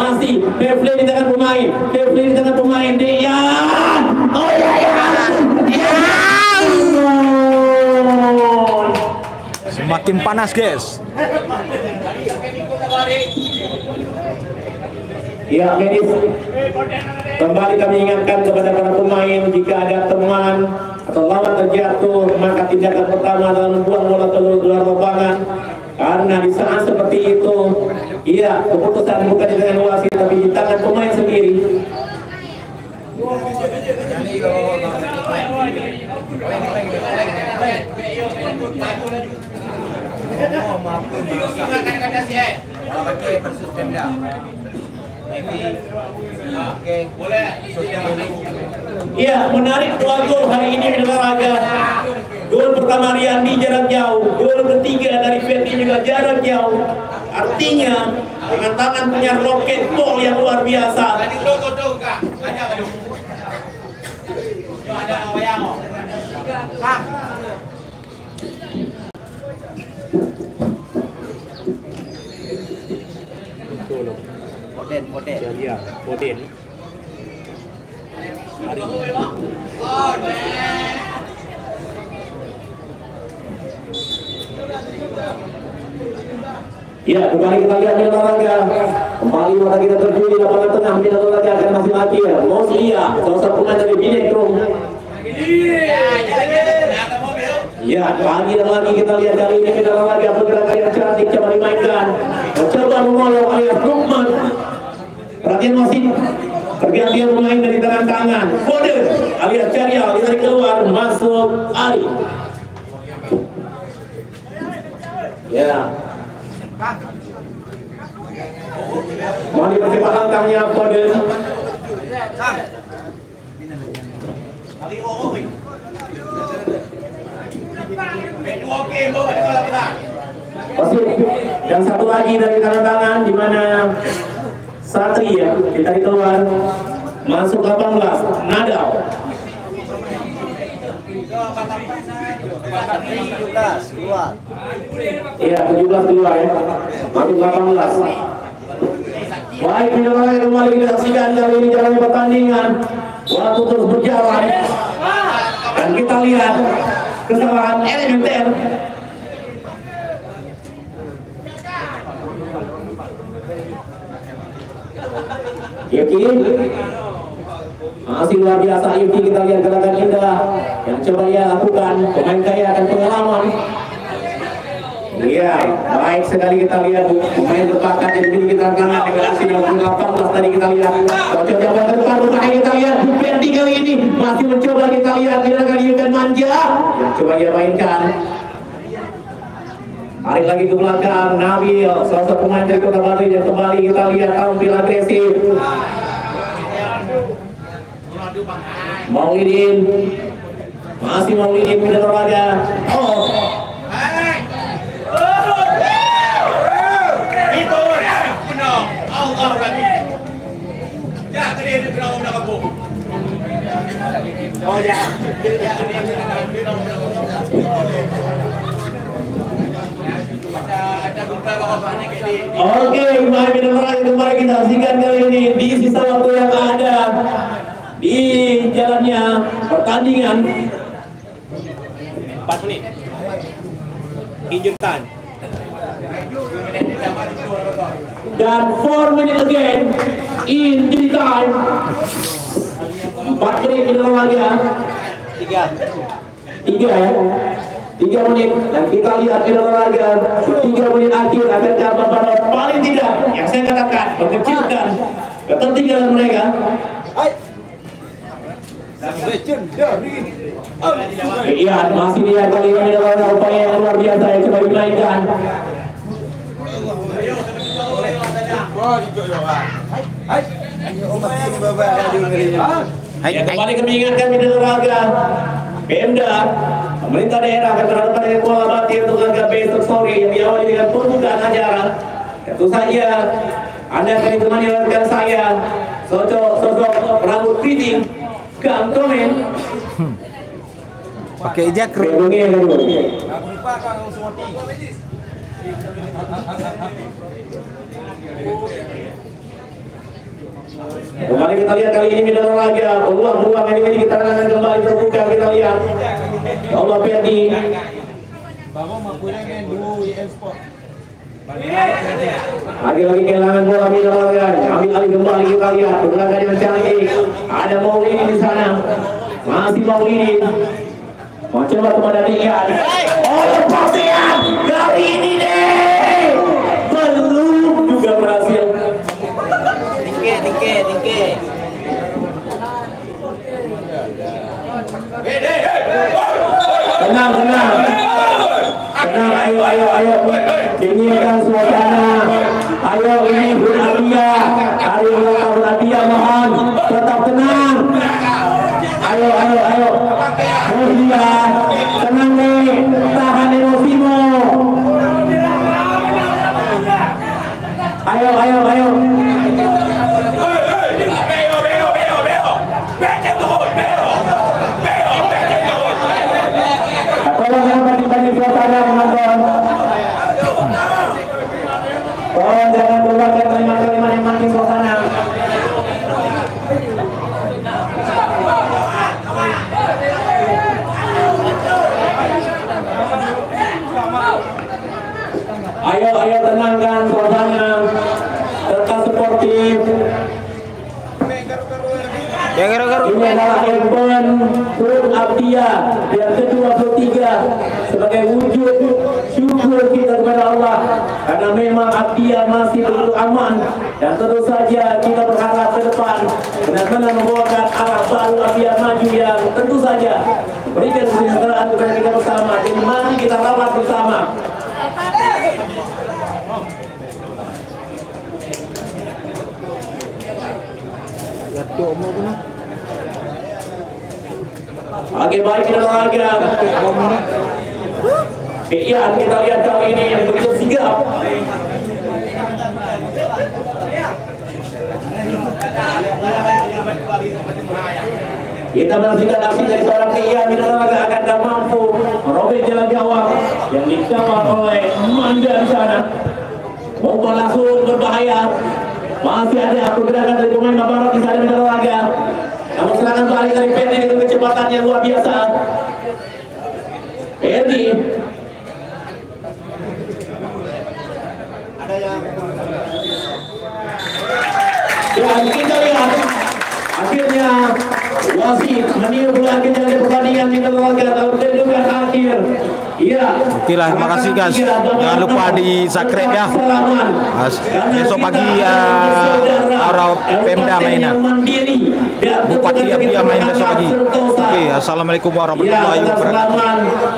masih fair play di tangan pemain, fair play di tangan pemain. Dean, oh ya ya, Semakin panas, guys. Ya, Medis. Kembali kami ingatkan kepada para pemain, jika ada teman atau lawan terjatuh, maka tindakan pertama adalah membuang bola keluar lapangan. Karena di saat seperti itu, iya, keputusan bukan di tangan wasit tapi di tangan pemain sendiri. Iya, menarik 2 gol hari ini di Olahraga. Gol pertama Riyandi jarak jauh, gol ketiga dari Fendi juga jarak jauh. Artinya dengan tangan punya roket gol yang luar biasa. Poden. Ya, kembali kita lihat di Olahraga. Kembali mata kita terjun di lapangan tengah. Kita lagi akan masih lagi ya. Moslia, salah satu pemain dari Binekrum. Ya, lagi dan lagi kita lihat kali ini kita lagi pergerakan yang cantik coba dimainkan. Coba mengolok alias Lukman. Perhatian masih pergantian pemain dari tangan kode alias Carial ditarik keluar masuk Ali. Ya. Mari percepat langkahnya kode. Masih yang satu lagi dari tangan di mana Satria ditarik keluar masuk 18 Nadal. Iya 17 keluar ya, masuk 18. Baik, kembali kita saksikan kali ini jalannya pertandingan. Waktu terus berjalan dan kita lihat kesalahan elementer. Yuki masih luar biasa. Yuki, kita lihat gerakan indah yang coba ia lakukan. Pemain kaya akan pengalaman. Iya, baik sekali kita lihat pemain berbakat yang dimiliki tangan dengan aksi 18 tadi kita lihat. Coba ke depan bermain kita lihat. Fendi kali ini masih mencoba kita lihat gerakan Yukan manja yang coba ia mainkan. Tarik lagi ke belakang, Nabil, salah satu pemain dari Kota Batu yang kembali kita lihat tampil agresif. Maulidin, masih Maulidin pindah Olahraga. Oh, itu benar. Allah lagi. Ya tadi dia bilang udah aku. Oh ya. Oke, kembali kita saksikan kali ini di sisa waktu yang ada di jalannya pertandingan. 4 menit. Injury time. Dan 4 menit again injury time. 4 menit kita lagi ya. 3 ya. 3 menit dan kita lihat di Olahraga 3 menit akhir akan dapat pada paling tidak yang saya katakan mengecilkan ketertinggalan mereka. Iya, masih lihat kali ini adalah upaya yang luar biasa yang coba dimainkan. Kembali kami ingatkan di Olahraga Pemda, pemerintah daerah akan terhadap dengan Kuala Bati untuk agak besok sore yang diawali dengan pembukaan acara. Tentu saja Anda akan ditemani oleh rekan saya, sosok rambut keriting, Kang Komen. Pakai jaket. Kembali kita lihat kali ini Mineral Raga peluang-peluang ini kita akan kembali terbuka. Kita lihat ya Allah Ferdi lagi-lagi kehilangan bola Mineral Raga. Ambil alih kembali kita lihat berlagak dengan canggih. Ada Maulidi di sana, masih Maulidi mau coba kepada Dian. Oh lepasan kali ini deh belum juga berhasil. Tingke. Tenang, ayo. Dinginkan suasana. Ayo ini Bunadia. Hari ulang tahun Bunadia, mohon tetap tenang. Ayo. Bunadia, tenang nih, tahan emosimu. Ayo. Tolong jangan banding-banding suasana penonton. Tolong jangan keluarkan kalimat-kalimat yang makin suasana. Ayo tenangkan suasana, tetap sportif. Ini adalah event Hut Abdia yang ke-23 sebagai wujud syukur kita kepada Allah karena memang Abdia masih begitu aman, dan tentu saja kita berharap ke depan benar-benar membawakan arah baru Abdia maju yang tentu saja berikan kesejahteraan kepada kita bersama. Jadi mari kita rawat bersama. Oke, baik kita lagi. Iya, kita lihat kali ini yang begitu sigap. Kita menyaksikan aksi dari seorang Iya Mineral Raga akan mampu merobek jalan gawang yang dikawal oleh Manda di sana. Umpan langsung berbahaya. Masih ada pergerakan dari pemain Mabarok di sana Mineral Raga. Namun serangan balik dari Ferdi dengan kecepatan yang luar biasa. Ferdi dan kita lihat akhirnya wasit meniup lagi dari pertandingan Mineral Raga tahun kedudukan akhir. Iya. Oke lah, makasih guys. Jangan lupa di subscribe ya. Besok pagi Arab Pemda mainnya. Bupati Abia main besok pagi. Oke, assalamualaikum warahmatullahi wabarakatuh.